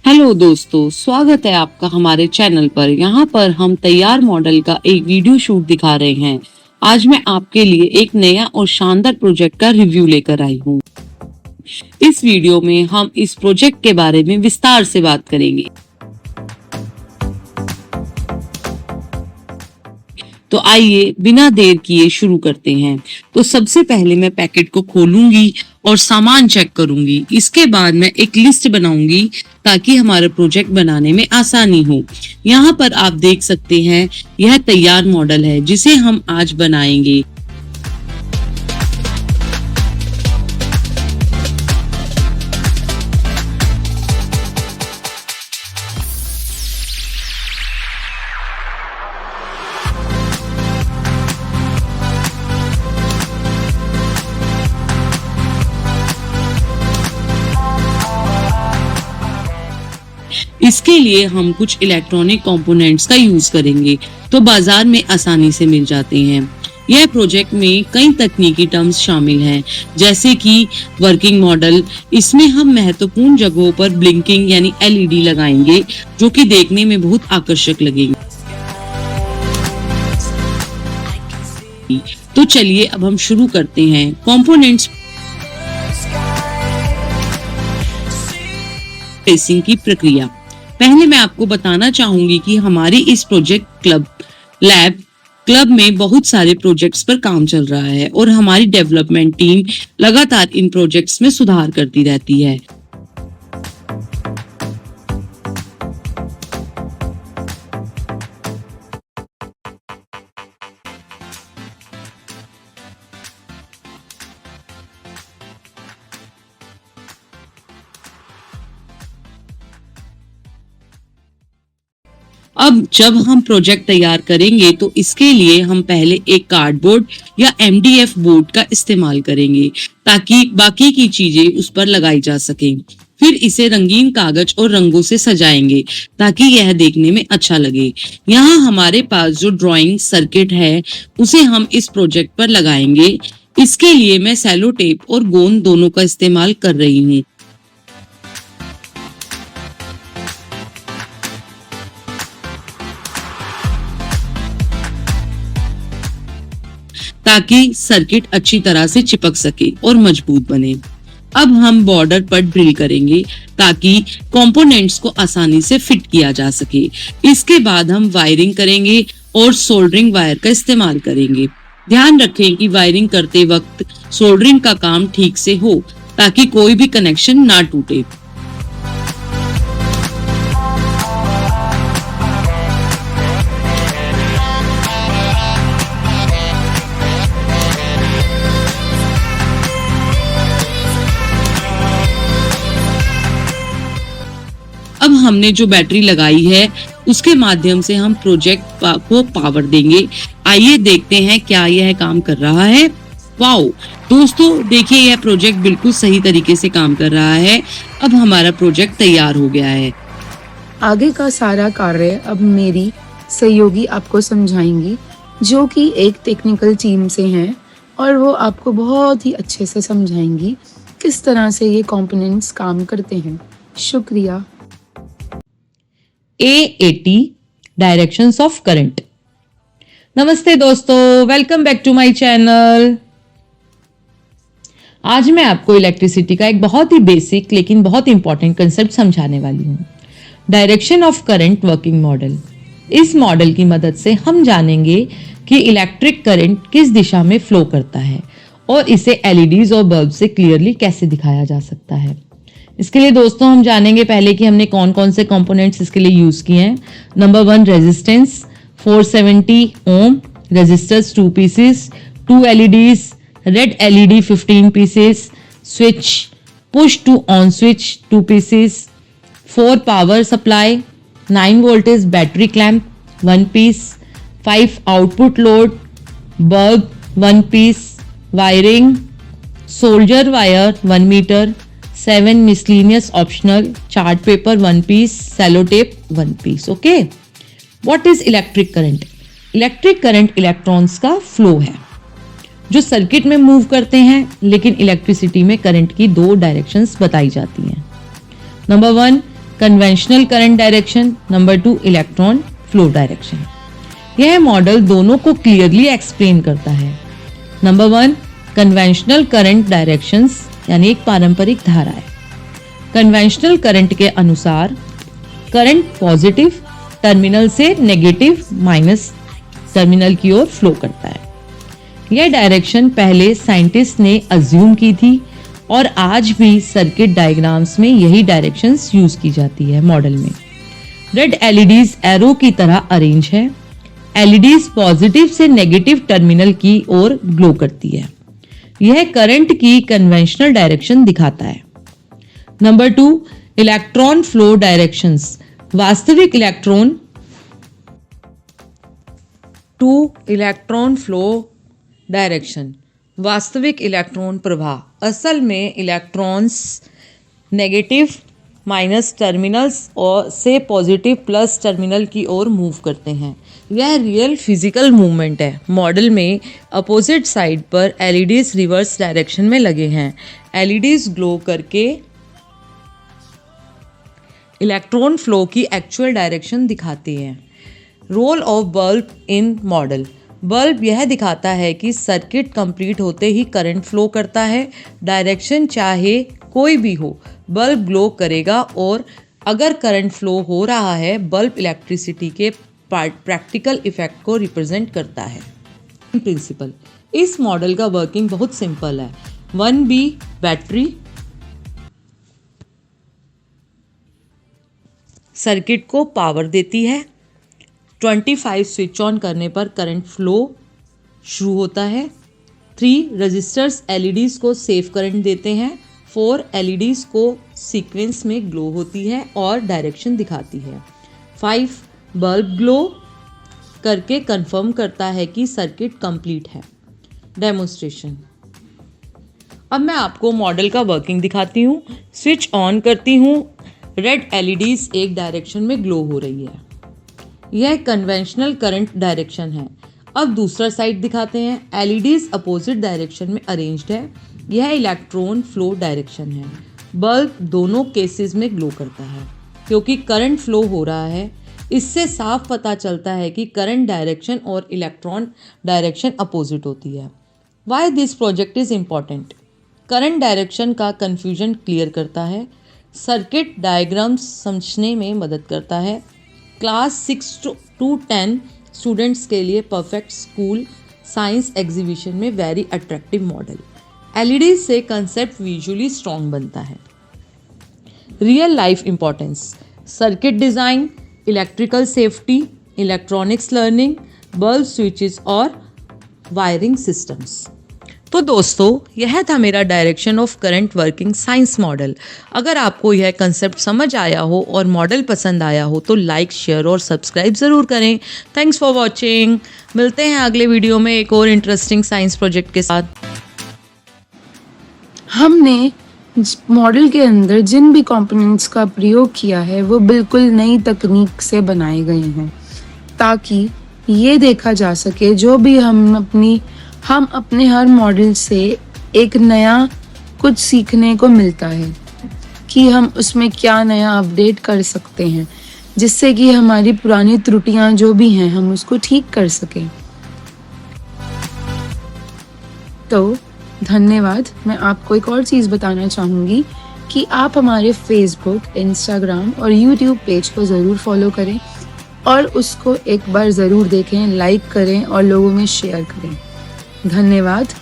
Hello दोस्तों, स्वागत है आपका हमारे चैनल पर। यहाँ पर हम तैयार मॉडल का एक वीडियो शूट दिखा रहे हैं। आज मैं आपके लिए एक नया और शानदार प्रोजेक्ट का रिव्यू लेकर आई हूँ। इस वीडियो में हम इस प्रोजेक्ट के बारे में विस्तार से बात करेंगे। तो आइए बिना देर किए शुरू करते हैं। तो सबसे पहले मैं पैकेट को खोलूंगी और सामान चेक करूंगी। इसके बाद मैं एक लिस्ट बनाऊंगी ताकि हमारा प्रोजेक्ट बनाने में आसानी हो। यहाँ पर आप देख सकते हैं, यह तैयार मॉडल है जिसे हम आज बनाएंगे। इसके लिए हम कुछ इलेक्ट्रॉनिक कंपोनेंट्स का यूज करेंगे तो बाजार में आसानी से मिल जाते हैं। यह प्रोजेक्ट में कई तकनीकी टर्म्स शामिल हैं, जैसे कि वर्किंग मॉडल। इसमें हम महत्वपूर्ण जगहों पर ब्लिंकिंग यानी एलईडी लगाएंगे जो कि देखने में बहुत आकर्षक लगेंगे। तो चलिए अब हम शुरू करते हैं कंपोनेंट्स ट्रेसिंग की प्रक्रिया। पहले मैं आपको बताना चाहूंगी कि हमारी इस प्रोजेक्ट क्लब में बहुत सारे प्रोजेक्ट्स पर काम चल रहा है और हमारी डेवलपमेंट टीम लगातार इन प्रोजेक्ट्स में सुधार करती रहती है। अब जब हम प्रोजेक्ट तैयार करेंगे तो इसके लिए हम पहले एक कार्डबोर्ड या एमडीएफ बोर्ड का इस्तेमाल करेंगे ताकि बाकी की चीजें उस पर लगाई जा सकें। फिर इसे रंगीन कागज और रंगों से सजाएंगे ताकि यह देखने में अच्छा लगे। यहाँ हमारे पास जो ड्राइंग सर्किट है उसे हम इस प्रोजेक्ट पर लगाएंगे। इसके लिए मैं सेलो टेप और गोंद दोनों का इस्तेमाल कर रही हूँ। ताकि सर्किट अच्छी तरह से चिपक सके और मजबूत बने। अब हम बॉर्डर पर ड्रिल करेंगे ताकि कंपोनेंट्स को आसानी से फिट किया जा सके। इसके बाद हम वायरिंग करेंगे और सोल्डरिंग वायर का इस्तेमाल करेंगे। ध्यान रखें कि वायरिंग करते वक्त सोल्डरिंग का काम ठीक से हो ताकि कोई भी कनेक्शन ना टूटे। अब हमने जो बैटरी लगाई है उसके माध्यम से हम प्रोजेक्ट को पावर देंगे। आइए देखते हैं क्या यह काम कर रहा है। वाओ दोस्तों, देखिए यह प्रोजेक्ट बिल्कुल सही तरीके से काम कर रहा है। अब हमारा प्रोजेक्ट तैयार हो गया है। आगे का सारा कार्य अब मेरी सहयोगी आपको समझाएंगी, जो कि एक टेक्निकल टीम से हैं और वो आपको बहुत ही अच्छे से समझाएंगी किस तरह से ये कंपोनेंट्स काम करते हैं। शुक्रिया। A80 directions of current. नमस्ते दोस्तों, welcome back to my channel. आज मैं आपको इलेक्ट्रिसिटी का एक बहुत ही बेसिक लेकिन बहुत इंपॉर्टेंट कंसेप्ट समझाने वाली हूँ, direction of current working model. इस मॉडल की मदद से हम जानेंगे कि इलेक्ट्रिक करंट किस दिशा में फ्लो करता है और इसे एलईडीज और बल्ब से क्लियरली कैसे दिखाया जा सकता है। इसके लिए दोस्तों हम जानेंगे पहले कि हमने कौन कौन से कंपोनेंट्स इसके लिए यूज किए हैं। Number 1 resistance 470 ohm, resistors 2 pieces, 2 LEDs, red LED 15 pieces, switch push to on switch 2 pieces, 4 power supply, 9 voltage battery clamp 1 piece, 5 output load, bulb 1 piece, wiring, solder wire 1 metre, 7 miscellaneous optional, chart paper 1 piece, sellotape 1 piece. Okay. What is electric current? Electric current electrons का flow है जो circuit में move करते हैं, लेकिन electricity में current की 2 directions बताई जाती हैं। Number 1 conventional current direction, number 2 electron flow direction. यह मॉडल दोनों को क्लियरली एक्सप्लेन करता है। नंबर 1 कन्वेंशनल करंट डायरेक्शंस यानी एक पारंपरिक धारा है। कन्वेंशनल करंट के अनुसार करंट पॉजिटिव टर्मिनल से नेगेटिव माइनस टर्मिनल की ओर फ्लो करता है। यह डायरेक्शन पहले साइंटिस्ट ने अज्यूम की थी और आज भी सर्किट डायग्राम्स में यही डायरेक्शंस यूज की जाती है मॉडल में। रेड एलईडीज एरो की तरह अरेंज है। एलईडीज पॉजिटिव से नेगेटिव टर्मिनल की ओर ग्लो करती है। यह करंट की कन्वेंशनल डायरेक्शन दिखाता है। Number 2 electron flow directions. वास्तविक इलेक्ट्रॉन 2 इलेक्ट्रॉन फ्लो डायरेक्शन, वास्तविक इलेक्ट्रॉन प्रवाह। असल में इलेक्ट्रॉन्स नेगेटिव माइनस टर्मिनल्स और से पॉजिटिव प्लस टर्मिनल की ओर मूव करते हैं। यह रियल फिजिकल मूवमेंट है। मॉडल में अपोजिट साइड पर एलईडीज रिवर्स डायरेक्शन में लगे हैं। एलईडीज ग्लो करके इलेक्ट्रॉन फ्लो की एक्चुअल डायरेक्शन दिखाती हैं। Role of bulb in model. Bulb यह दिखाता है कि सर्किट कंप्लीट होते ही करंट फ्लो करता है। डायरेक्शन चाहे कोई भी हो, बल्ब ग्लो करेगा और अगर करंट फ्लो हो रहा है, बल्ब इलेक्ट्रिसिटी के प्रैक्टिकल इफेक्ट को रिप्रेजेंट करता है। प्रिंसिपल। इस मॉडल का वर्किंग बहुत सिंपल है। 1B बैटरी सर्किट को पावर देती है। 25 स्विच ऑन करने पर करंट फ्लो शुरू होता है। 3 रजिस्टर्स एलईडीज को सेफ करंट देते हैं। 4 एलईडीज को सीक्वेंस में ग्लो होती है और डायरेक्शन दिखाती है। 5 बल्ब ग्लो करके कंफर्म करता है कि सर्किट कंप्लीट है। डेमोन्स्ट्रेशन। अब मैं आपको मॉडल का वर्किंग दिखाती हूँ। स्विच ऑन करती हूँ। रेड एलईडीज एक डायरेक्शन में ग्लो हो रही है। यह कन्वेंशनल करंट डायरेक्शन है। अब दूसरा साइड दिखाते हैं। एलईडीज अपोजिट डायरेक्शन में अरेंज्ड है। यह इलेक्ट्रॉन फ्लो डायरेक्शन है। बल्ब दोनों केसेस में ग्लो करता है क्योंकि करंट फ्लो हो रहा है। इससे साफ पता चलता है कि करंट डायरेक्शन और इलेक्ट्रॉन डायरेक्शन अपोजिट होती है। Why this project is important. Current direction का कन्फ्यूजन क्लियर करता है। सर्किट डायग्राम्स समझने में मदद करता है। क्लास 6 to 10 स्टूडेंट्स के लिए परफेक्ट स्कूल साइंस एग्जीबिशन में वेरी अट्रैक्टिव मॉडल। एलईडी से कंसेप्ट विजुअली स्ट्रॉन्ग बनता है। Real life importance. Circuit design, electrical safety, electronics learning, bulb switches और वायरिंग सिस्टम्स। तो दोस्तों, यह था मेरा direction of current working science model. अगर आपको यह कंसेप्ट समझ आया हो और मॉडल पसंद आया हो तो लाइक, शेयर और सब्सक्राइब ज़रूर करें। Thanks for watching. मिलते हैं अगले वीडियो में एक और इंटरेस्टिंग साइंस प्रोजेक्ट के साथ। हमने मॉडल के अंदर जिन भी कंपोनेंट्स का प्रयोग किया है वो बिल्कुल नई तकनीक से बनाए गए हैं ताकि ये देखा जा सके जो भी हम अपने हर मॉडल से एक नया कुछ सीखने को मिलता है कि हम उसमें क्या नया अपडेट कर सकते हैं जिससे कि हमारी पुरानी त्रुटियां जो भी हैं हम उसको ठीक कर सकें। तो धन्यवाद। मैं आपको एक और चीज़ बताना चाहूँगी कि आप हमारे फेसबुक, इंस्टाग्राम और यूट्यूब पेज को ज़रूर फॉलो करें और उसको एक बार ज़रूर देखें, लाइक करें और लोगों में शेयर करें। धन्यवाद।